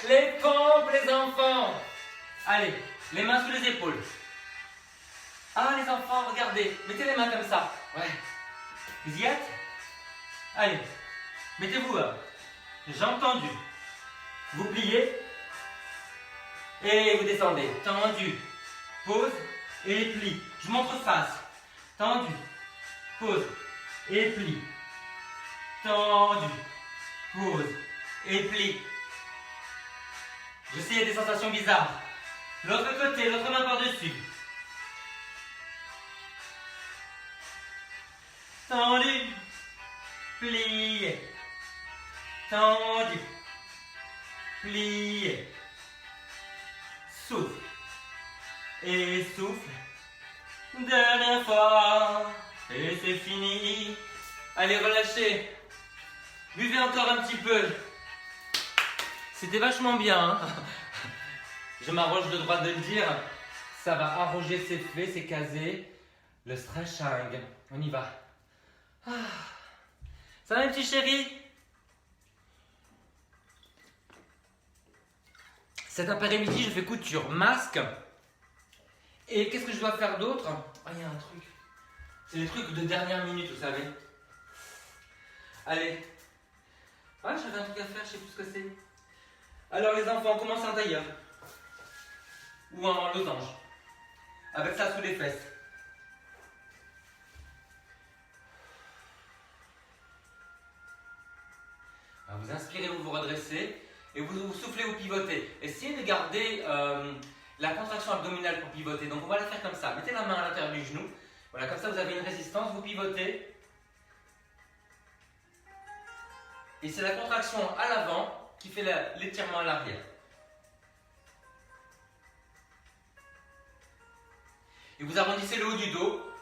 Les pompes, les enfants. Allez, les mains sous les épaules. Ah, les enfants, regardez. Mettez les mains comme ça. Ouais. Vous y êtes? Allez, mettez-vous. Jambes tendues. Vous pliez. Et vous descendez. Tendu. Pause. Et plie. Je montre face. Tendu. Pause. Et plie. Tendu. Pause. Et plie. Je sais, il y a des sensations bizarres. L'autre côté, l'autre main par-dessus. Tendu. Plié. Tendu. Plié. Souffle. Et souffle. Dernière fois. Et c'est fini. Allez, relâchez. Buvez encore un petit peu. C'était vachement bien. Hein. Je m'arroge le droit de le dire. Ça va arroger, c'est fait, c'est casé. Le stretching. On y va. Ah. Ça va, mes petits chéris? Cet après-midi, je fais couture, masque. Et qu'est-ce que je dois faire d'autre? Ah, il y a un truc. C'est des trucs de dernière minute, vous savez. Allez. Ah, j'avais un truc à faire, je sais plus ce que c'est. Alors, les enfants, on commence en tailleur. Ou en losange. Avec ça sous les fesses. Alors, vous inspirez, vous vous redressez. Et vous soufflez, vous pivotez. Essayez de garder la contraction abdominale pour pivoter. Donc on va la faire comme ça. Mettez la main à l'intérieur du genou. Voilà, comme ça vous avez une résistance, vous pivotez. Et c'est la contraction à l'avant qui fait l'étirement à l'arrière. Et vous arrondissez le haut du dos,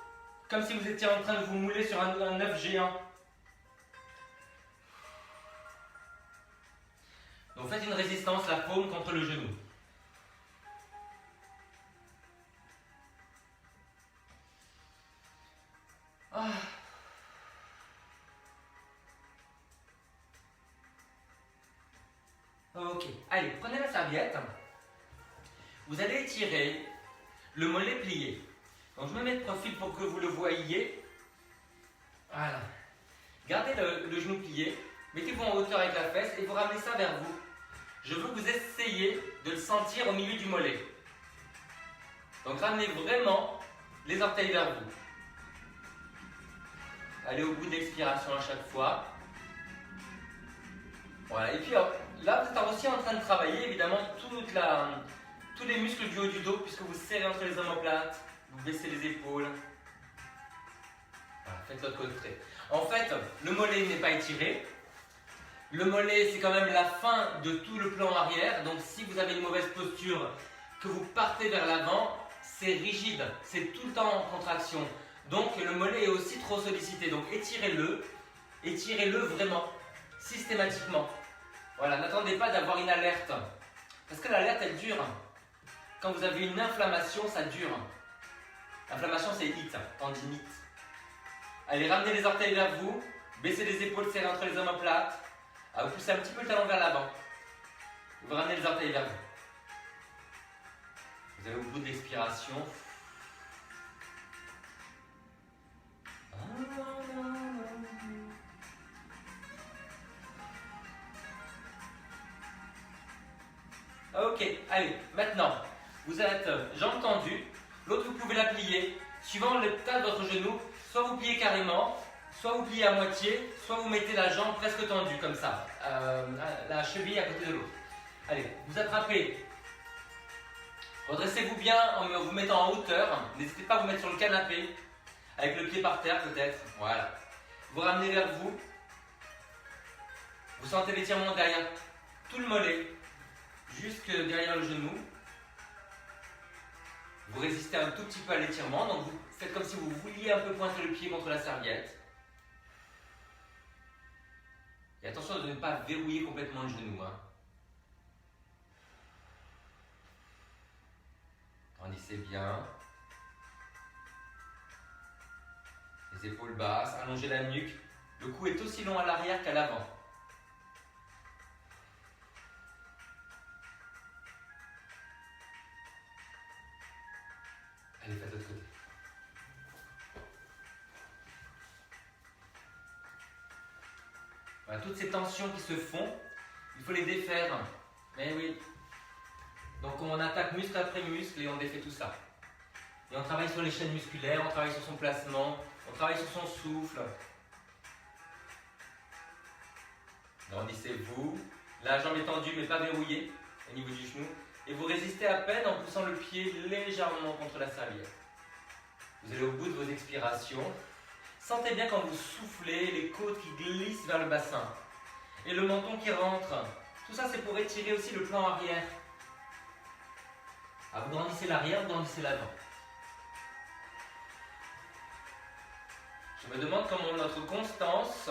comme si vous étiez en train de vous mouler sur un œuf géant. Donc faites une résistance, la paume contre le genou. Ah. Ok, allez, prenez la serviette. Vous allez étirer le mollet plié. Donc je me mets de profil pour que vous le voyiez. Voilà. Gardez le genou plié. Mettez-vous en hauteur avec la fesse et vous ramenez ça vers vous. Je veux que vous essayiez de le sentir au milieu du mollet. Donc ramenez vraiment les orteils vers vous. Allez au bout de l'expiration à chaque fois. Voilà. Et puis là, vous êtes aussi en train de travailler évidemment tous les muscles du haut du dos puisque vous serrez entre les omoplates, vous baissez les épaules. Voilà, faites l'autre côté. En fait, le mollet n'est pas étiré. Le mollet, c'est quand même la fin de tout le plan arrière. Donc si vous avez une mauvaise posture, que vous partez vers l'avant, c'est rigide, c'est tout le temps en contraction. Donc le mollet est aussi trop sollicité. Donc étirez-le vraiment, systématiquement. Voilà, n'attendez pas d'avoir une alerte. Parce que l'alerte, elle dure. Quand vous avez une inflammation, ça dure. L'inflammation, c'est it, tendinite. Allez, ramenez les orteils vers vous, baissez les épaules, serrez entre les omoplates. Vous poussez un petit peu le talon vers l'avant. Vous ramenez les orteils vers vous. Vous allez au bout de l'expiration. Ok, allez, maintenant, vous êtes jambes tendues. L'autre, vous pouvez la plier. Suivant l'état de votre genou, soit vous pliez carrément, soit vous pliez à moitié, soit vous mettez la jambe presque tendue, comme ça, la cheville à côté de l'autre. Allez, vous attrapez. Redressez-vous bien en vous mettant en hauteur. N'hésitez pas à vous mettre sur le canapé, avec le pied par terre peut-être. Voilà. Vous ramenez vers vous. Vous sentez l'étirement derrière tout le mollet, jusque derrière le genou. Vous résistez un tout petit peu à l'étirement, donc vous faites comme si vous vouliez un peu pointer le pied contre la serviette. Et attention de ne pas verrouiller complètement le genou. Hein. Grandissez bien. Les épaules basses, allongez la nuque. Le cou est aussi long à l'arrière qu'à l'avant. Allez, faites l'autre côté. Voilà, toutes ces tensions qui se font, il faut les défaire. Mais oui. Donc on attaque muscle après muscle et on défait tout ça. Et on travaille sur les chaînes musculaires, on travaille sur son placement, on travaille sur son souffle. Grandissez-vous. La jambe est tendue mais pas verrouillée au niveau du genou. Et vous résistez à peine en poussant le pied légèrement contre la serviette. Vous allez au bout de vos expirations. Sentez bien quand vous soufflez, les côtes qui glissent vers le bassin. Et le menton qui rentre. Tout ça c'est pour étirer aussi le flanc arrière. Ah, vous grandissez l'arrière, vous grandissez l'avant. Je me demande comment notre Constance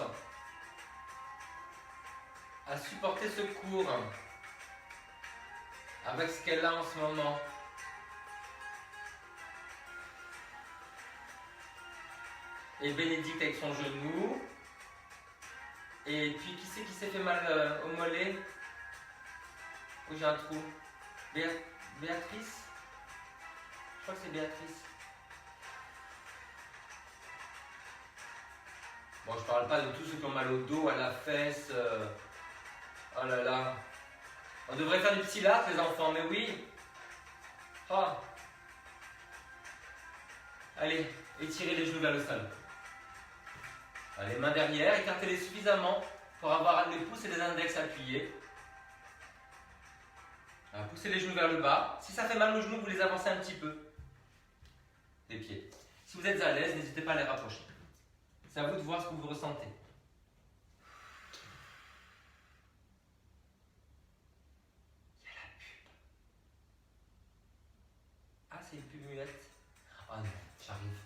a supporté ce cours avec ce qu'elle a en ce moment. Et Bénédicte avec son genou. Et puis qui c'est qui s'est fait mal au mollet? Oh, j'ai un trou. Béatrice? Je crois que c'est Béatrice. Bon, je parle pas de tous ceux qui ont mal au dos, à la fesse. Oh là là. On devrait faire du pilates, les enfants, mais oui. Oh. Allez, étirez les genoux vers le sol. Les mains derrière, écartez-les suffisamment pour avoir les pouces et les index appuyés. Poussez les genoux vers le bas. Si ça fait mal aux genoux, vous les avancez un petit peu. Les pieds. Si vous êtes à l'aise, n'hésitez pas à les rapprocher. C'est à vous de voir ce que vous ressentez. Il y a la pub. Ah, c'est une pub muette. Oh non, j'arrive.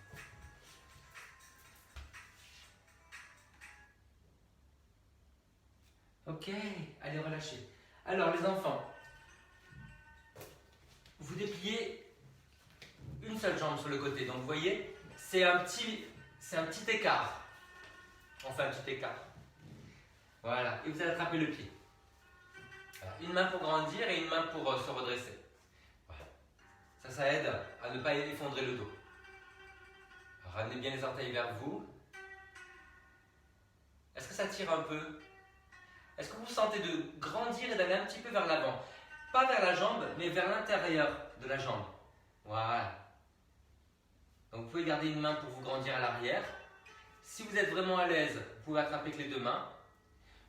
Ok, allez relâchez. Alors les enfants, vous dépliez une seule jambe sur le côté. Donc vous voyez, c'est un petit écart. Enfin un petit écart. Voilà, et vous allez attraper le pied. Alors, une main pour grandir et une main pour se redresser. Voilà. Ça aide à ne pas effondrer le dos. Alors, ramenez bien les orteils vers vous. Est-ce que ça tire un peu? Est-ce que vous sentez de grandir et d'aller un petit peu vers l'avant? Pas vers la jambe, mais vers l'intérieur de la jambe. Voilà. Donc vous pouvez garder une main pour vous grandir à l'arrière. Si vous êtes vraiment à l'aise, vous pouvez attraper avec les deux mains.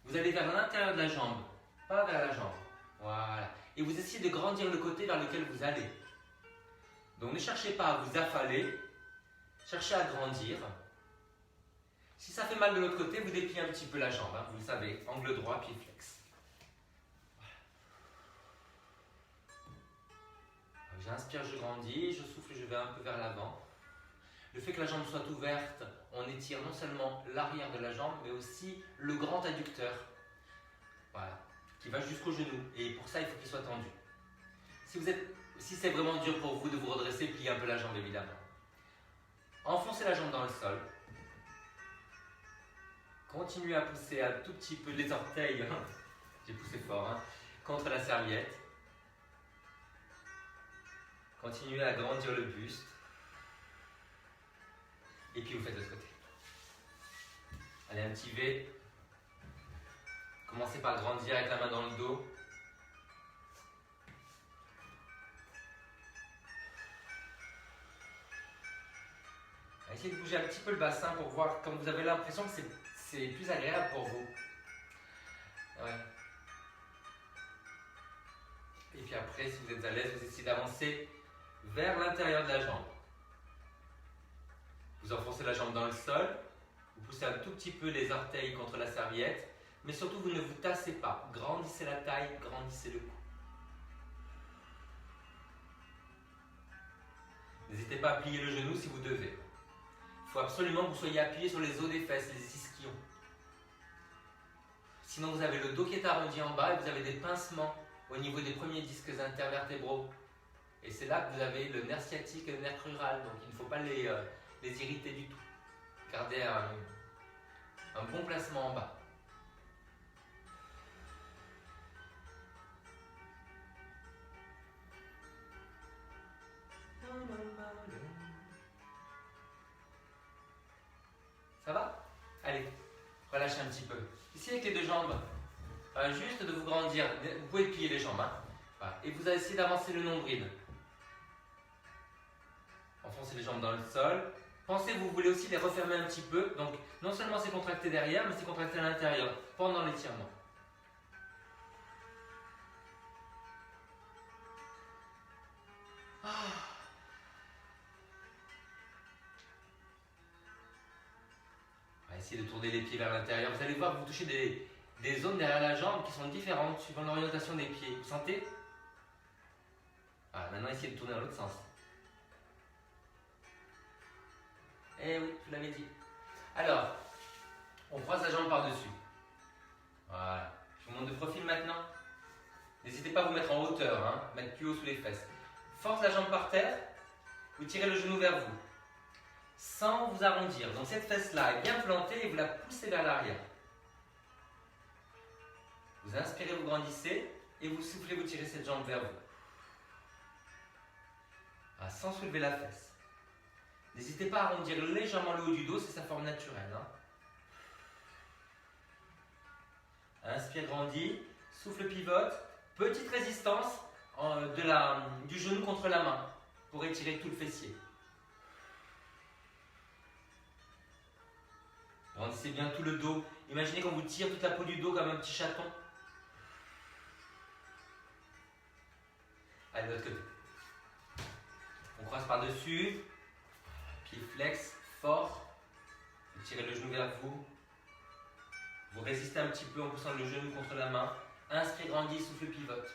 Vous allez vers l'intérieur de la jambe, pas vers la jambe. Voilà. Et vous essayez de grandir le côté vers lequel vous allez. Donc ne cherchez pas à vous affaler, cherchez à grandir. Si ça fait mal de l'autre côté, vous dépliez un petit peu la jambe, hein, vous le savez, angle droit, pied flex. Voilà. J'inspire, je grandis, je souffle, je vais un peu vers l'avant. Le fait que la jambe soit ouverte, on étire non seulement l'arrière de la jambe, mais aussi le grand adducteur, voilà, qui va jusqu'au genou. Et pour ça, il faut qu'il soit tendu. Si c'est vraiment dur pour vous de vous redresser, pliez un peu la jambe, évidemment. Enfoncez la jambe dans le sol. Continuez à pousser un tout petit peu les orteils, j'ai poussé fort, hein, contre la serviette. Continuez à grandir le buste. Et puis vous faites de l'autre côté. Allez, un petit V. Commencez par grandir avec la main dans le dos. Essayez de bouger un petit peu le bassin pour voir comme vous avez l'impression que c'est plus agréable pour vous. Ouais. Et puis après, si vous êtes à l'aise, vous essayez d'avancer vers l'intérieur de la jambe. Vous enfoncez la jambe dans le sol, vous poussez un tout petit peu les orteils contre la serviette, mais surtout vous ne vous tassez pas. Grandissez la taille, grandissez le cou. N'hésitez pas à plier le genou si vous devez. Il faut absolument que vous soyez appuyé sur les os des fesses, les ischions. Sinon vous avez le dos qui est arrondi en bas et vous avez des pincements au niveau des premiers disques intervertébraux. Et c'est là que vous avez le nerf sciatique et le nerf crural, donc il ne faut pas les irriter du tout. Gardez un bon placement en bas. Ça va? Allez, relâchez un petit peu. Ici avec les deux jambes. Juste de vous grandir. Vous pouvez plier les jambes. Hein. Voilà. Et vous allez essayer d'avancer le nombril. Enfoncez les jambes dans le sol. Pensez, vous voulez aussi les refermer un petit peu. Donc, non seulement c'est contracté derrière, mais c'est contracté à l'intérieur pendant l'étirement. On va essayer de tourner les pieds vers l'intérieur. Vous allez voir que vous touchez des zones derrière la jambe qui sont différentes suivant l'orientation des pieds. Vous sentez? Voilà, maintenant essayez de tourner dans l'autre sens. Eh oui, je vous l'avais dit. Alors, on croise la jambe par-dessus. Voilà. Je vous montre de profil maintenant. N'hésitez pas à vous mettre en hauteur, hein, mettre plus haut sous les fesses. Force la jambe par terre, vous tirez le genou vers vous. Sans vous arrondir. Donc cette fesse-là est bien plantée et vous la poussez vers l'arrière. Vous inspirez, vous grandissez et vous soufflez, vous tirez cette jambe vers vous. Voilà, sans soulever la fesse. N'hésitez pas à arrondir légèrement le haut du dos, c'est sa forme naturelle. Hein. Inspire, grandit, souffle, pivote. Petite résistance du genou contre la main pour étirer tout le fessier. Grandissez bien tout le dos. Imaginez qu'on vous tire toute la peau du dos comme un petit chaton. Allez, de l'autre côté. On croise par-dessus. Pied flex, fort. Vous tirez le genou vers vous. Vous résistez un petit peu en poussant le genou contre la main. Inspire, grandit, souffle, pivote.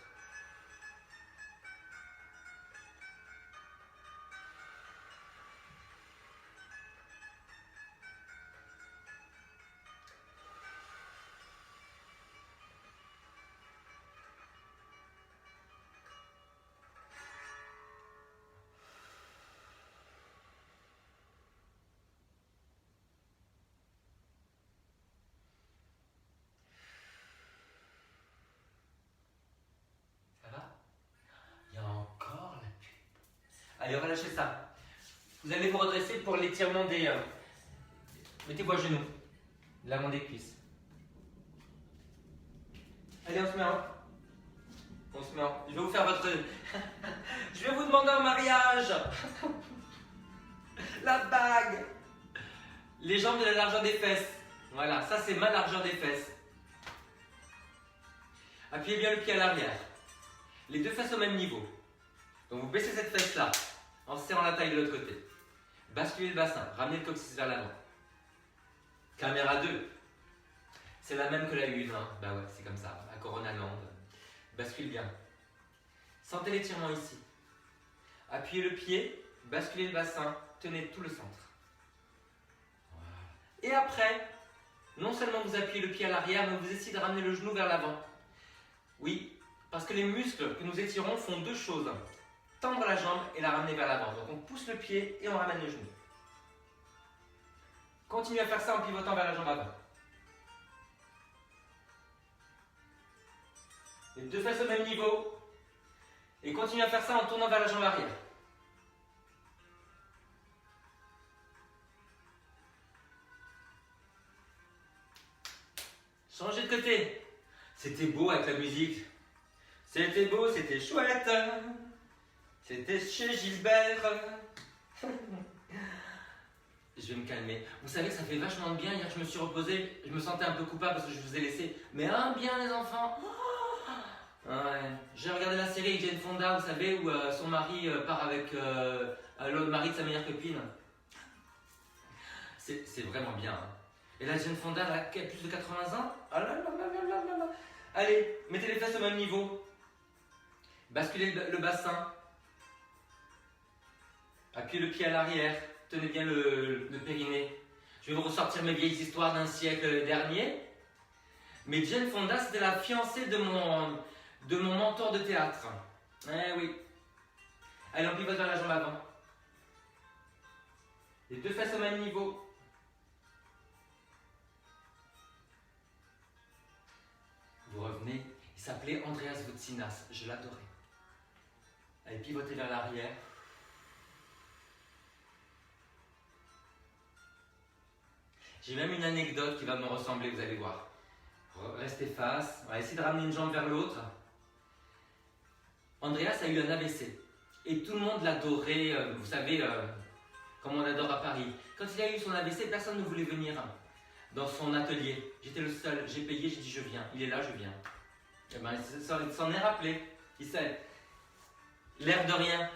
Allez, relâchez ça. Vous allez vous redresser pour l'étirement des... Mettez-vous à genoux. L'avant des cuisses. Allez, on se met en... On se met en... Je vais vous faire votre... Je vais vous demander en mariage. La bague. Les jambes de la largeur des fesses. Voilà, ça c'est ma largeur des fesses. Appuyez bien le pied à l'arrière. Les deux fesses au même niveau. Donc vous baissez cette fesse-là, en serrant la taille de l'autre côté. Basculez le bassin, ramenez le coccyx vers l'avant. Caméra 2. C'est la même que la 1, hein. Bah ouais, c'est comme ça, la Corona Land. Bascule bien. Sentez l'étirement ici. Appuyez le pied, basculez le bassin, tenez tout le centre. Voilà. Et après, non seulement vous appuyez le pied à l'arrière, mais vous essayez de ramener le genou vers l'avant. Oui, parce que les muscles que nous étirons font deux choses. Tendre la jambe et la ramener vers l'avant. Donc on pousse le pied et on ramène le genou. Continuez à faire ça en pivotant vers la jambe avant. Les deux fesses au même niveau. Et continuez à faire ça en tournant vers la jambe arrière. Changez de côté. C'était beau avec la musique. C'était beau, c'était chouette. C'était chez Gilbert. Je vais me calmer. Vous savez que ça fait vachement de bien. Hier, je me suis reposé. Je me sentais un peu coupable parce que je vous ai laissé. Mais un bien, les enfants. Ouais. J'ai regardé la série avec Jane Fonda, vous savez, où son mari part avec le mari de sa meilleure copine. C'est vraiment bien. Hein. Et là, Jane Fonda, elle a plus de 80 ans. Ah là là là là là là. Allez, mettez les fesses au même niveau. Basculez le bassin. Appuyez le pied à l'arrière. Tenez bien le périnée. Je vais vous ressortir mes vieilles histoires d'un siècle dernier. Mais Jane Fonda, c'était la fiancée de mon mentor de théâtre. Eh oui. Allez, on pivote vers la jambe avant. Les deux fesses au même niveau. Vous revenez. Il s'appelait Andreas Voutsinas. Je l'adorais. Allez, pivotez vers l'arrière. J'ai même une anecdote qui va me ressembler, vous allez voir. Restez face. On va essayer de ramener une jambe vers l'autre. Andreas a eu un AVC. Et tout le monde l'adorait, vous savez, comme on adore à Paris. Quand il a eu son AVC, personne ne voulait venir dans son atelier. J'étais le seul, j'ai payé, j'ai dit je viens. Il est là, je viens. Et ben, il s'en est rappelé. Il sait. L'air de rien.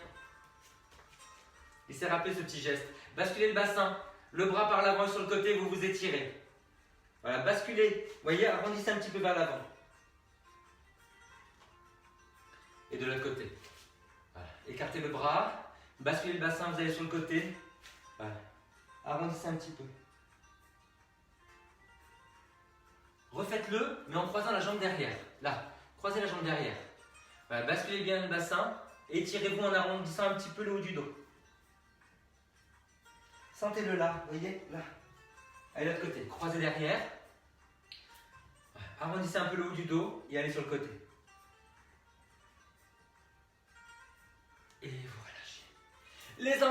Il s'est rappelé ce petit geste. Basculez le bassin. Le bras par l'avant et sur le côté, vous vous étirez. Voilà, basculez. Vous voyez, arrondissez un petit peu vers l'avant. Et de l'autre côté. Voilà. Écartez le bras. Basculez le bassin, vous allez sur le côté. Voilà. Arrondissez un petit peu. Refaites-le, mais en croisant la jambe derrière. Là, croisez la jambe derrière. Voilà, basculez bien le bassin. Étirez-vous en arrondissant un petit peu le haut du dos. Sentez-le là, vous voyez, là. Allez, l'autre côté, croisez derrière. Arrondissez un peu le haut du dos et allez sur le côté. Et vous relâchez. Les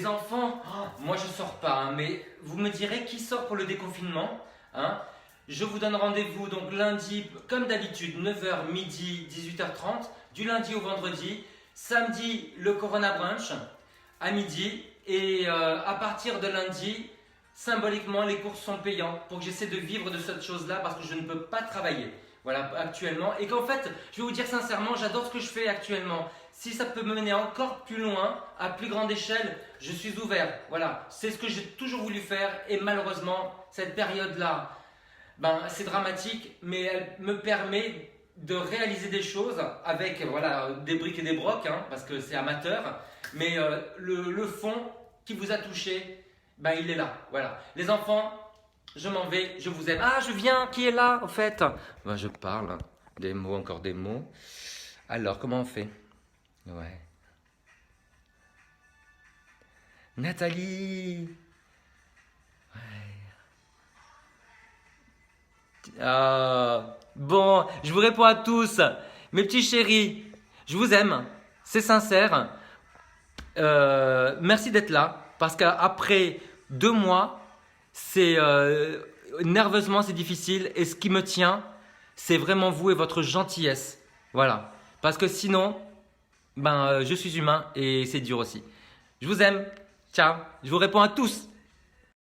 enfants, oh, moi je sors pas, hein, mais vous me direz qui sort pour le déconfinement, hein. Je vous donne rendez-vous donc lundi, comme d'habitude, 9h, midi, 18h30, du lundi au vendredi. Samedi, le Corona Brunch, à midi. Et à partir de lundi, symboliquement, les cours sont payants pour que j'essaie de vivre de cette chose-là parce que je ne peux pas travailler. Voilà, actuellement. Et qu'en fait, je vais vous dire sincèrement, j'adore ce que je fais actuellement. Si ça peut me mener encore plus loin, à plus grande échelle, je suis ouvert. Voilà, c'est ce que j'ai toujours voulu faire. Et malheureusement, cette période-là, ben, c'est dramatique, mais elle me permet de réaliser des choses avec voilà, des briques et des brocs, hein, parce que c'est amateur. Mais le fond qui vous a touché, ben, il est là. Voilà. Les enfants, je m'en vais, je vous aime. Ah, je viens, qui est là, au fait? Ben, je parle, des mots, encore des mots. Alors, comment on fait? Ouais. Nathalie. Ouais. Bon, je vous réponds à tous. Mes petits chéris, je vous aime. C'est sincère. Merci d'être là. Parce qu'après 2 mois, c'est nerveusement c'est difficile. Et ce qui me tient, c'est vraiment vous et votre gentillesse. Voilà. Parce que sinon, ben, je suis humain et c'est dur aussi. Je vous aime. Ciao. Je vous réponds à tous.